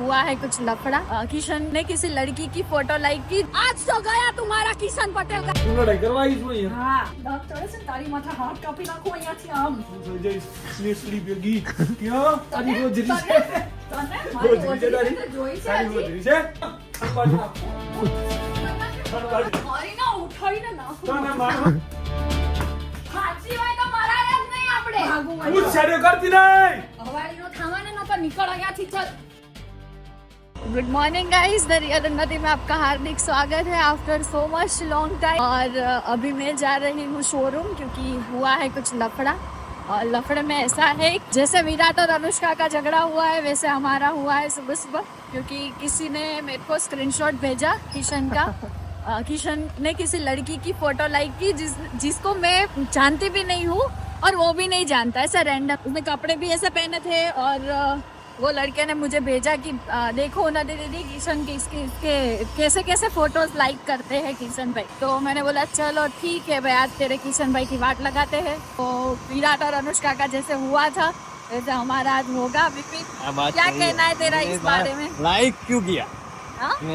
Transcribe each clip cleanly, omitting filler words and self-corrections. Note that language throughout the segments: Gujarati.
हुआ है कुछ लफड़ा। किशन ने किसी लड़की की फोटो लाइक की। आज तो गया तुम्हारा किशन पटेल का। તું લડાઈ કરવા આવી છું અહીંયા? હા ડોક્ટર ચડે છે તારી માથે હાથ કાપી નાખો અહીંયાથી આમ. જય સ્નેસલી ભેગી ક્યાં તારી હોજરી છે? તને હોજરી છે મારી તારી? હોજરી જોઈ છે તારી હજી? હોજરી છે? પાછા. મારી ના ઉઠાઈને નાખો. તને મારો સાચી હોય તો મરાય જ નહીં આપણે. હું છેડ્યો કરતી નહીં. હવાડીનો થાવાને ન તો નીકળ અહીંયાથી ચલ. Good morning guys, the real उन्नति में आपका हार्दिक स्वागत है after so much long time. और अभी मैं जा रही हूँ शोरूम क्योंकि हुआ है कुछ लफड़ा। और लफड़े में ऐसा है जैसे विराट और अनुष्का का झगड़ा हुआ है वैसे हमारा हुआ है सुबह सुबह, क्योंकि किसी ने मेरे को स्क्रीनशॉट भेजा किशन का। किशन ने किसी लड़की की फोटो लाइक की जिसको मैं जानती भी नहीं हूँ और वो भी नहीं जानता, ऐसा रैंडम। उसने कपड़े भी ऐसे पहने थे और वो लड़के ने मुझे भेजा कि देखो ना दीदी किशन के इसके कैसे कैसे फोटोज लाइक करते हैं किशन भाई। तो मैंने बोला चलो ठीक है भाई, आज तेरे किशन भाई की वाट लगाते हैं। तो विराट और अनुष्का का जैसे हुआ था वैसे हमारा आज होगा। विपिन क्या कहना है तेरा इस बारे में? लाइक क्यों किया?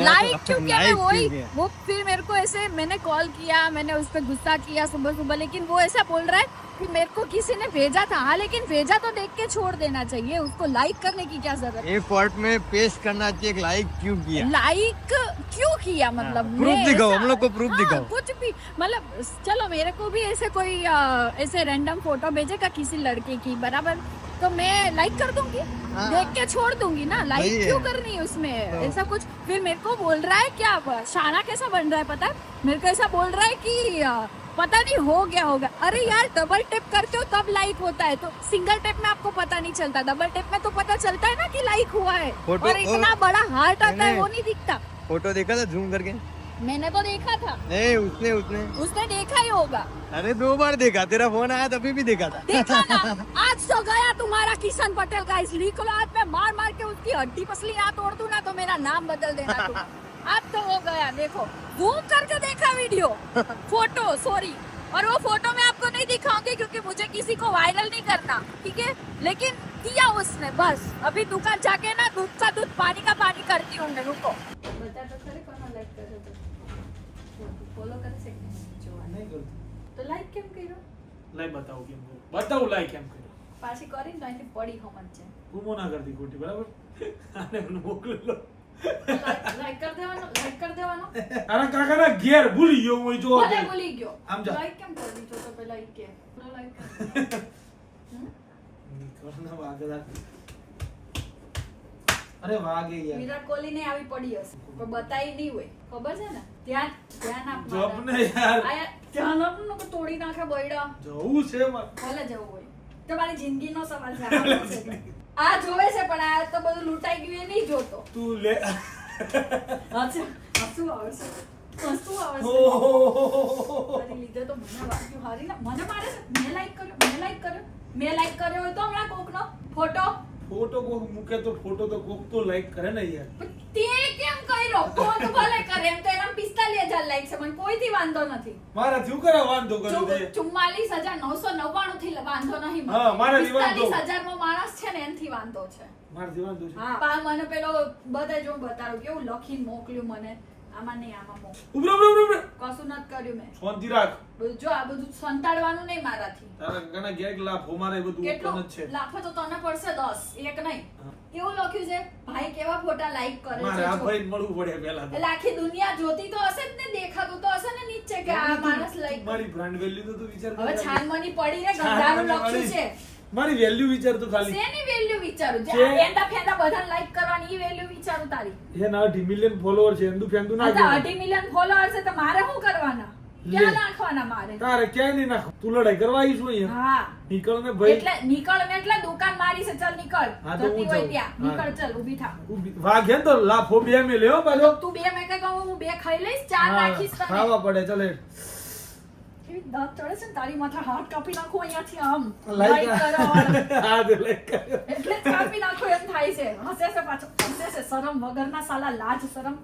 लाइक क्यों किया? मैं वही क्यों किया? वो फिर मेरे को ऐसे मैंने कॉल किया, मैंने उस पर गुस्सा किया सुबह सुबह, लेकिन वो ऐसा बोल रहा है कि मेरे को किसी ने भेजा था। हाँ लेकिन भेजा तो देख के छोड़ देना चाहिए, उसको लाइक करने की क्या जरूरत है? एक कोर्ट में पेश करना चाहिए कि लाइक क्यों किया? लाइक क्यों किया मतलब? प्रूफ मैं दिखाओ, ऐसा- हम लोग को प्रूफ हाँ, दिखाओ। कुछ भी मतलब चलो मेरे को भी ऐसे कोई ऐसे रैंडम फोटो भेजेगा किसी लड़के की बराबर, तो मैं लाइक कर दूंगी, हाँ। देख के छोड़ दूंगी ना। लाइक सही है। क्यों करनी है उसमें? तो- ऐसा कुछ फिर मेरे को बोल रहा है क्या, शाना कैसा बन रहा है पता है? मेरे को ऐसा बोल रहा है कि पता नहीं हो गया होगा। अरे यार डबल टेप करते हो तब लाइक होता है, तो सिंगल टेप में आपको पता नहीं चलता, डबल टेप में तो पता चलता है ना कि लाइक हुआ है। फोटो- और इतना बड़ा हार्ट आता है नहीं। वो नहीं दिखता। फोटो देखा था जूम करके? मैंने तो देखा था, नहीं, उसने उसने उसने देखा ही होगा। अरे 2 बार देखा, तेरा फोन आया तभी भी देखा था। देखा ना, आज तो गया तुम्हारा किशन पटेल का। इस निकलो आज मैं मार मार के उसकी हड्डी पसली ना तोड़ दूं ना तो मेरा नाम बदल देना तुम। आज तो हो गया, देखो जूम करके देखा वीडियो फोटो सॉरी। और वो फोटो मैं आपको नहीं दिखाऊंगी क्योंकि मुझे किसी को वायरल नहीं करना, ठीक है? लेकिन किया उसने बस। अभी दुकान जाके ना दूध का दूध पानी का पानी करती हूँ मैं। रुको बता तो खरे कोना लाइक करे तो फॉलो कर सकते નહીં કરતો. तो लाइक કેમ કર્યો? લાઈ બતાવું કેમ કર્યું. બતાવું લાઈ કેમ કર્યું. પાછી કરીને તો એની પડી હમજ છે. ગુમો ના કરતી ખોટી, બરાબર? આને મને મોકલી લો. લાઈક કરી દેવાનો તારા કાકાના ઘેર ભૂલી ગયો હું જો. ભલે ભૂલી ગયો. આમ જા. લાઈક કેમ કરી દીધો તો પેલા ઈ કે નો લાઈક નીકળને વાગે. અરે વાગે યાર. વિરાટ કોહલી ને આવી પડી હશે પણ બતાઈ નહીં હોય, ખબર છે ને? ધ્યાન આપ જોબ ને યાર. ધ્યાન આપ નો તોડી નાખે બૈડા. જવું છે મારે. ભલે જવું હોય તમારી જિંદગીનો સવાલ છે. આ જોવે છે પણ આ તો બધું લૂંટાઈ ગયું એ નહીં જોતો. તું લે. અચ્છા હસવું આવે છે, હસવું આવે છે. ઓહો. તારી લીધે તો મને વાગ્યું હારી ના. મને મારે છે, મેં લાઈક કર્યો હોય તો હમણાં કોકનો ફોટો. ફોટો કોક મૂકે તો ફોટો તો કોક તો લાઈક કરે ને યાર. પણ તે કેમ કર્યો? કોણ ભલે કરે, એમ તો એના 45,000 લાઈક છે, મને કોઈથી વાંધો નથી. મારાથી હું કરવા વાંધો કર્યો તે? 44,999 થી વાંધો નહીં મને. હા, મારાથી વાંધો. 45,000 માં માણસ છે ને એનથી વાંધો છે. મારાથી વાંધો છે. હા પા મને પેલો બધા જો બતાડું કેવું લખીને મોકલ્યું મને. આમાં નહીં આમાં મોક. ઉભરો. કશું નથી કર્યું મેં. શાંતિ રાખ. બધું જો આ બધું સંતાડવાનું નહીં મારાથી. તારા કાકાના ઘેર લાફો મારે એ બધું કેટલો ઓપન જ છે. લાખો તો તને પડશે 10, એક નહીં. કેવું લખ્યું છે? ભાઈ કેવા ફોટા લાઈક કરે મારે છે. આ ભાઈ મળવું પડે પહેલા તો. એટલે આખી દુનિયા જોતી તો હશે જ ને, દેખાતું તો હશે ને નીચે કે આ માણસ લાઈક. મારી બ્રાન્ડ વેલ્યુ તો તું વિચાર કર. હવે છાનમની પડી રે ગંધારું લખ્યું છે. મારી વેલ્યુ વિચાર તો ખાલી. શેની વેલ્યુ વિચારું? જે જે- આ ફેંદા ફેંદા બધાને લાઈક કરવાની ઈ વેલ્યુ વિચારું તારી. એ ના 18 મિલિયન ફોલોવર છે એંદુ ફેંદુ ના આ તો કહેવાય. 18 મિલિયન ફોલોઅર છે તો મારે શું કરવાના? ક્યાં નાખવાના મારે? તારે ક્યાંય નહીં નાખ. તું લડાઈ કરવા આવી છું અહીંયા. હા નીકળ ને ભાઈ. એટલે નીકળ ને એટલે દુકાન મારી છે, ચાલ નીકળ. હા, તો હું જતી હોય જાઉં. ત્યાં હા. નીકળ, ચાલ ઊભી થા. વાઘે ને તો લાફો બે મે લેવો પાછો. તું બે મેં કહું હું બે ખાઈ લઈશ, ચાર હા, નાખીશ તને. ખાવા પડે ચલે. એવી દાંત ચડે છે ને તારી માથે હાથ કાપી નાખું અહીંયાથી આમ. લાઈક લાઈક કરો વાળા. હા દે લાઈક કર. એટલે જ કાપી નાખો એમ થાય છે. હસે છે પાછો, હસે છે. શરમ વગરના સાલા, લાજ શરમ.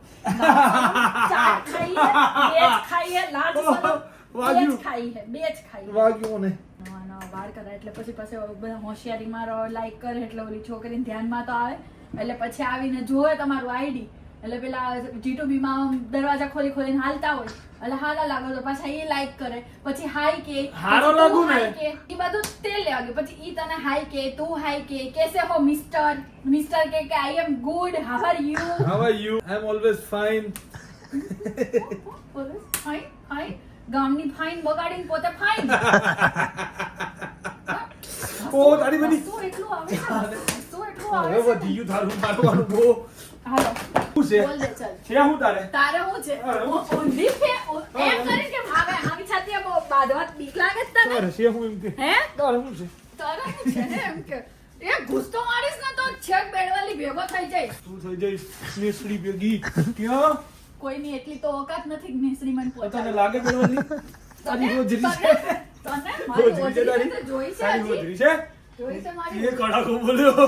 ચાર ખાઈએ, બે જ ખાઈએ, લાજ શરમ. બે જ વાગ્યું. ખાઈએ, બે જ ખાઈએ. વાગ્યું મને. નવા નવા વાર કરે એટલે પછી બધા હોશિયારી મારો લાઈક કરે એટલે ઓલી છોકરીને ધ્યાનમાં તો આવે. એટલે પછી આવીને જોવે તમારું આઈડી એટલે પેલા G2B માં દરવાજા ખોલી ખોલીને હાલતા હોય એટલે હાલા લાગો તો પાછા એ લાઈક કરે પછી હાય કે હારો લાગુ ને એ બધું તે લેવા ગયું પછી ઈ તને હાય કે તું હાય કે કેસે હો mister K I am good how are you How are you? I'm always fine. Fine ગામની ફાઈન બગાડીને પોતે ફાઈન ઓ તારી બધી શું એટલું આવે છે શું એટલું હવે આવે છે વધી ગયું તારું મારવાનું બહુ હાલો શું છે બોલ દે ચાલ છે હું તારે તારે હું છે ઊંધી ફે એમ કરીને કે ભાવે આવી છાતી બહુ બાદવાત બીક લાગે છે તને તારે છે હું એમ કે હે તારે શું છે તારે હું છે ને એમ કે એ ગુસ્સો મારીશ ને તો છેક બેડવાલી ભેગો થઈ જાય તું થઈ જઈશ નેસડી ભેગી ક્યાં કોઈની એટલી તો ઓકાત નથી કે નેસરી મને તને પહોંચાડે લાગે બેડવાની તારી હોજરી છે તને મારી હોજરી છે ઓજરી તારી તો જોઈ છે તારી હજી હોજરી છે જોઈ છે મારી એ કડાકો બોલ્યો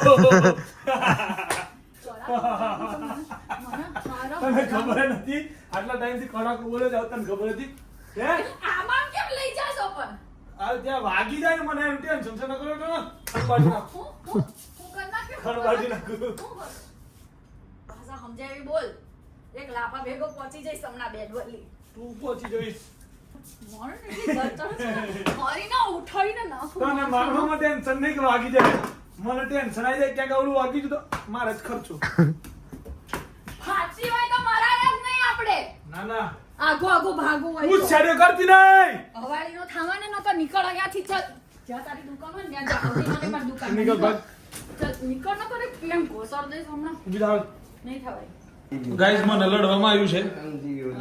તને ખબર નથી આટલા ટાઈમથી કડાકો બોલ્યો જાવ તને ખબર હતી હે આમાં કેમ લઈ જાશો પણ આ ત્યાં વાગી જાય ને મને એમ ટેન્શન છે ન કરો તો ખડબાજી નાખ હું કર નાખ્યો ખડબાજી નાખ ભાષા સમજાવી બોલ એક લાફા ભેગો પહોંચી જઈશ હમણાં બેડવલી તું પહોંચી જઈશ મારી ના ઉઠાઈને નાખું તને મારવામાં ટેન્શન નહીં કે વાગી જાય મને ટેન્શન આવી જાય ક્યાંક આવડું વાગી ગયું તો મારે જ ખર્ચો ફાંસી હોય તો મરાય જ નહીં આપણે ના ના આગો આગો ભાગવું હોય હું તો. છેડ્યો કરતી નહીં હવાડીનો થાવાને નકર નીકળ અહીંયાથી ચાલ જ્યાં તારી દુકાન હોય ને ત્યાં જા હવડી મને મારી દુકાન નીકળ ભાગ ચાલ નીકળ ન કરે કેમ ઘોસર દઈશ હમણાં ઊભી થાવ નહીં થવાય ગાઈસ મને લડવામાં આવ્યું છે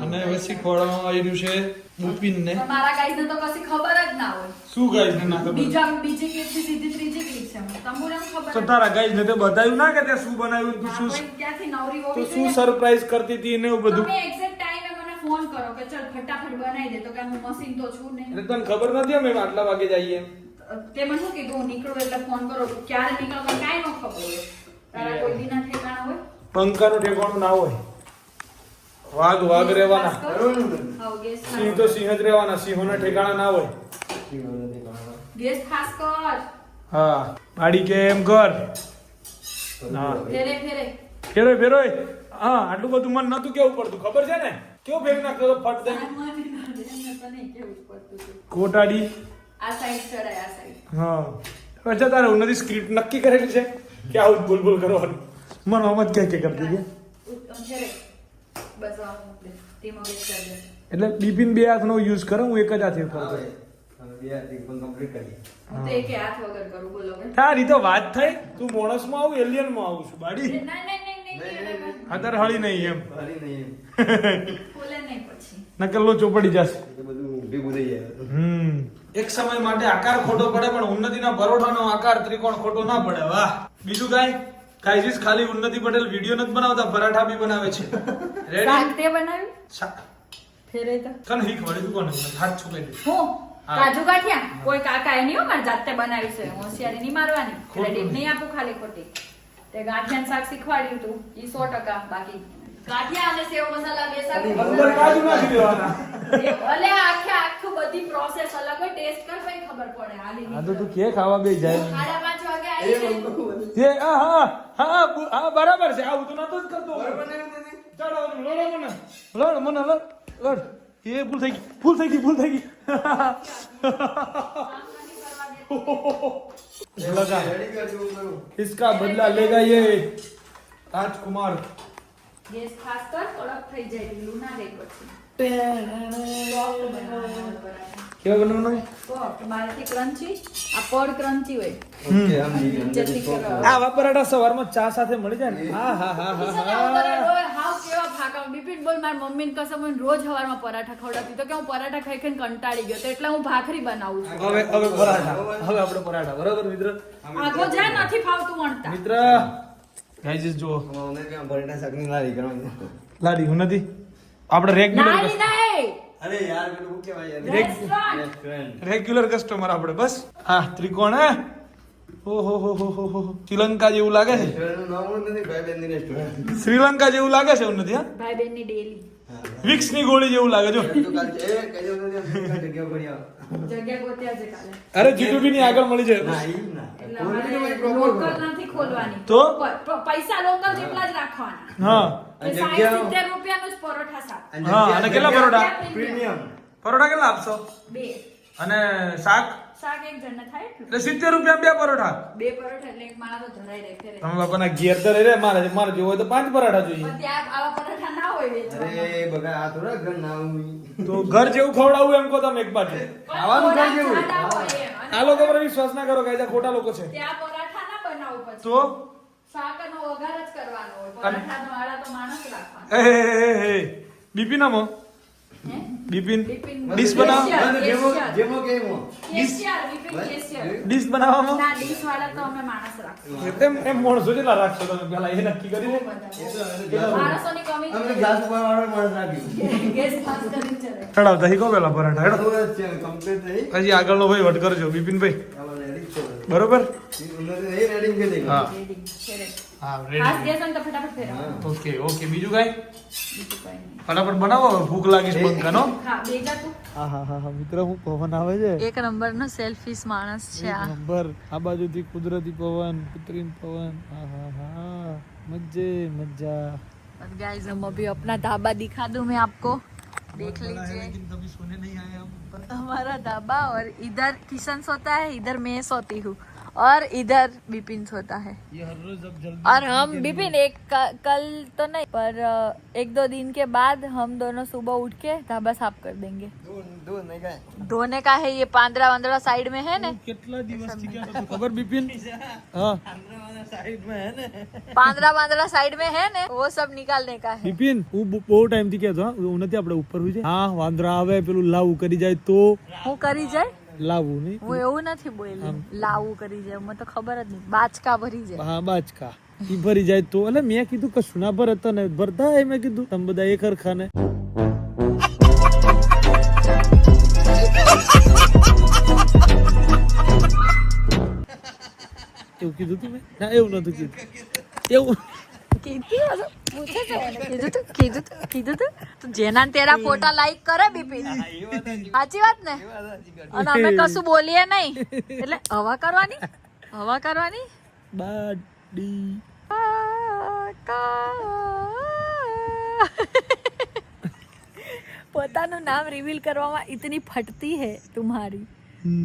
અને હવે શીખવાડવામાં આવ્યું છે બુપિન ને પણ મારા ગાઈઝને તો કશી ખબર જ ના હોય શું ગાઈસ ને ના ખબર બીજી ક્લિપ થી સીધી ત્રીજી ક્લિપ છે તમને ખબર તો તારા ગાઈસ ને તે બતાવ્યું ના કે તે શું બનાવ્યું તું શું ક્યાંથી નવરી તો હોવી શું સરપ્રાઈઝ કરતી હતી ને એવું બધું તમે એક્ઝેક્ટ ટાઈમે મને ફોન કરો કે ચલ ફટાફટ બનાવી દે તો કે હું મશીન તો છું નહીં એટલે તને ખબર નથી અમે આટલા વાગે જઈએ તે મને શું કીધું હું નીકળું એટલે ફોન કરો ક્યારે નીકળો પણ કાંઈ ન ખબર હોય તારા કોઈ દીના ઠેકાણા હોય પંખાનું ઠેકાણું ના હોય વાઘ રહેવાના હા ગેસ સિંહ તો સિંહ જ રહેવાના સિંહોના ઠેકાણા ના હોય ગેસ ખાસ કર હા ગાડી કે એમ કર હા ફેરે ફેરે ફેરોય હા આટલું બધું મન નતું કેવું પડતું ખબર છે ને કેવું ફેર નાખતો હતો ફટ દઈ કોટાડી આ સાઈડ ચડાય આ સાઈડ હા અચ્છા તારે ઉન્નતિ સ્ક્રિપ્ટ નક્કી કરેલી છે કે આવું બોલ બોલ કરવાનું મન આમ જ કે કરતી હતી ફેરે બસ આ મૂક દે તેમાં ગેસ કર દે એટલે બિપિન બે હાથનો યુઝ કરે હું એક જ હાથે કરતો હું તો એકે હાથ વગર કરું બોલો કે તારી તો વાત થઈ તું માણસમાં આવું એલિયનમાં આવું છું બાડી નહીં અત્યારે હળી નહીં એમ ખોલે નહીં પછી નકલ્લો ચોપડી જશે એક સમય માટે આકાર ખોટો પડે પણ ઉન્નતિના પરોઠાનો આકાર ત્રિકોણ ખોટો ના પડે વાહ બીજું કાંઈ ખાલી ઉન્નતિ પટેલ વિડિયો નથી બનાવતા પરાઠા બી બનાવે છે રેડી શાક તે બનાવ્યું ફેરે તો કન હીક વળી તું કોને હાથ છુપાઈ દે હું કાજુ ગાંઠિયા કોઈ કાકા એ નહીં હો મારે જાતે બનાવ્યું છે હોશિયારી નહીં મારવાની ક્રેડિટ નહીં આપું ખાલી ખોટી તે ગાંઠિયાનું શાક શીખવાડ્યું તું ઈ 100% બાકી ગાંઠિયા અને સેવ મસાલા બે શાક અંદર કાજુ નાખી દેવાના ભલે આખું બધી પ્રોસેસ અલગ હોય ટેસ્ટ કર પછી ખબર પડે હાલી આ તો તું કે ખાવા બે જાય 5:30 વાગે આવી તે હા બરાબર છે આવું તો નતો જ કરતો ચાલો લડ મને લડ એ ભૂલ થઈ ગઈ लगा इसका बदला लेगा ये राजकुमार ગેસ ખાસ કર કડક થઈ જાય ઢીલું ના રહે પછી કેવા બનાવવાનું સોફ્ટ બહારથી ક્રન્ચી આ પડ ક્રન્ચી હોય જેથી કરો આ પરાઠા સવારમાં ચા સાથે મળી જાય ને હા હાવ કેવા ભાગા બિપિન બોલ મારી મમ્મીને કસમ મને રોજ સવારમાં પરાઠા ખવડાવતી તો કે હું પરાઠા ખાઈ ખાઈને કંટાળી ગયો તો એટલે હું ભાખરી બનાવું છું હવે આપણે પરાઠા બરાબર મિત્ર આગો જા નથી ફાવતું વણતા મિત્ર ગાઈસ જો લાડી હું નથી આપણે રેગ્યુલર અરે યાર હું કહેવાય રેગ્યુલર કસ્ટમર આપણે બસ હા ત્રિકોણ હે ઓહો શ્રીલંકા જેવું લાગે છે શ્રીલંકા જેવું લાગે છે એવું નથી હા ભાઈ બેન ની ડેલી વિક્સ ની ગોળી જેવું લાગે જો જગ્યા ગોત્યા છે કાલે. અરે જીટુબી ની આગળ મળી જાય એટલે અમારે લોકલ નથી ખોલવાની. તો? પૈસા લોકલ જેટલા જ રાખવાના. હા કે 60-70 રૂપિયાનું જ પરોઠા શાક. હા અને કેટલા પરોઠા પ્રીમિયમ પરોઠા કેટલા આપશો 2 અને શાક શાક એક જણને થાય એટલું. એટલે 70 રૂપિયા 2 પરોઠા 2 પરોઠા એટલે એક માણસ તો ધરાઈ રહે ફેરે. તમે બાપાના ઘેર તો રે મારે જેવું હોય તો 5 પરાઠા જોઈએ પણ ત્યાં આવા પરોઠા ના હોય વેચવાના. અરે બગા આ થોડા ઘર ના હું તો ઘર જેવું ખવડાવવું એમ કહો તમે એક બાજુ ખાવાનું ઘર જેવું. ખાડા હોય એમ. અને આ લોકો પર વિશ્વાસ ના કરો કાયદા ખોટા લોકો છે ત્યાં પરોઠા ના બનાવું પછી. તો શાકનો વઘાર જ કરવાનો હોય. પરોઠાનો વાળા તો માણસ રાખવાના. બિપિન હે? બિપિન બિપિન ડીશ બનાવો જેમો જેમો કેમો કેશિયર, બિપિન કેશિયર. ડીશ બનાવવામાં ના ડીશ વાળા તો અમે માણસ રાખશું. એમ માણસો કેટલા રાખશો તમે પેલા એ નક્કી કરી લે માણસોની કમી અમે ગ્લાસ ઉપર વાળો માણસ રાખ્યું ગેસ પાસ કરી ચલે. ચડાવતા શીખો પેલા પરાઠા હેડો થોડા છે કમ્પ્લીટ થઈ પછી આગળનો ભાઈ વટ કરજો બિપિનભાઈ ચાલો રેડી છે બરોબર એ રેડી કે દેખો હા રેડી છે. હા ખાસ ગેસ અને તો ફટાફટ ફેરવો. ઓકે ઓકે બીજું કાંઈ બીજું કંઈ નહીં. ફટાફટ બનાવો હવે ભૂખ લાગીશ બંકાનો હા બેગા તું હા મિત્ર હું પવન આવે છે એક નંબરનો સેલ્ફીસ માણસ છે આ. નંબર આ બાજુથી કુદરતી પવન કૃત્રિમ પવન હા મજે મજા और गाइस हम अभी अपना ढाबा दिखा दूं मैं आपको, देख लीजिए कभी सोने नहीं आए हम हमारा ढाबा। और इधर किशन सोता है, इधर मैं सोती हूँ और इधर बिपिन सोता है। ये हर रोज अब जल्दी और हम बिपिन कल तो नहीं पर 1-2 दिन के बाद हम दोनों सुबह उठ के ढाबा साफ कर देंगे। દો નહીં કાય धोने का है, ये पांदरा वांदरा साइड में है ना, કેટલા દિવસથી ક્યાં હતો ખબર બિપિન હા સાઈડ માં હે ને पांदरा वांदरा साइड में है ना, वो सब निकालने का है। બિપિન હું બહુ ટાઈમ થી કહેતો હું નથી આપણે ઉપર હોય છે હા વાંદરા આવે પેલું લાવું કરી જાય તો હું કરી જાય લાવું નહીં હું એવું નથી બોલી, લાવું કરી જાય મને તો ખબર જ નહીં, બાચકા ભરી જાય। હા બાચકા ઈ ભરી જાય તો એટલે મેં કીધું કશું ના ભરત ને ભરતા એ મેં કીધું તમે બધા એક હરખા ને એવું કીધું તું મેં ના એવું નતું કીધું એવું કીધું તું જેના તેરા ફોટા લાઈક કરે બિપિન, સાચી વાત ને, અને અમે કશું બોલીએ નહીં એટલે હવા કરવાની બાડી પોતાનું નામ રિવીલ કરવામાં इतनी फटती है तुम्हारी,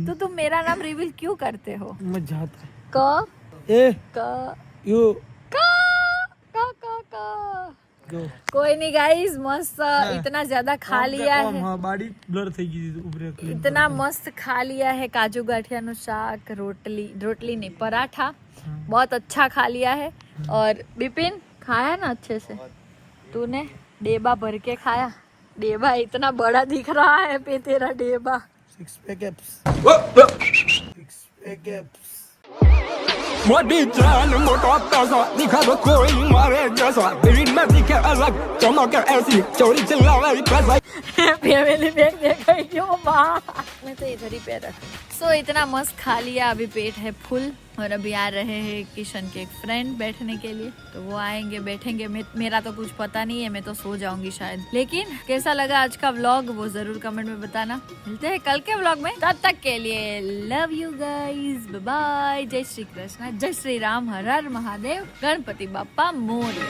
तो तुम मेरा नाम रिवील क्यों करते हो? મજા आता क એ क યો क कोई नहीं गाइस, मस्त इतना ज्यादा खा लिया है, હા બાડી બ્લર થઈ ગઈ હતી ઉભરે इतना मस्त खा लिया है, काजू गाठिया नु शाक, रोटली नहीं पराठा, बहुत अच्छा खा लिया है। और बिपिन खाया ना अच्छे से, तूने डेबा भर के खाया, डेबा इतना बड़ा दिख रहा है पे तेरा डेबा। 6 pack apps 6 pack apps Modern motor casa, ni cada coin mare jasa, birin में दिखे अलग, चमक ऐसी, चोरी चिल्लावे पैसा। फैमिली बैग देखा क्यों माँ, मैं तो इधर ही पैर रखूं। सो इतना मस्त खा लिया, अभी पेट है फुल और अभी आ रहे हैं किशन के एक फ्रेंड बैठने के लिए, तो वो आएंगे बैठेंगे। मेरा तो कुछ पता नहीं है, मैं तो सो जाऊंगी शायद। लेकिन कैसा लगा आज का व्लॉग वो जरूर कमेंट में बताना। मिलते हैं कल के व्लॉग में, तब तक के लिए love you guys, bye bye, जय श्री कृष्ण, जय श्री राम, हर हर महादेव, गणपति बाप्पा मोरया।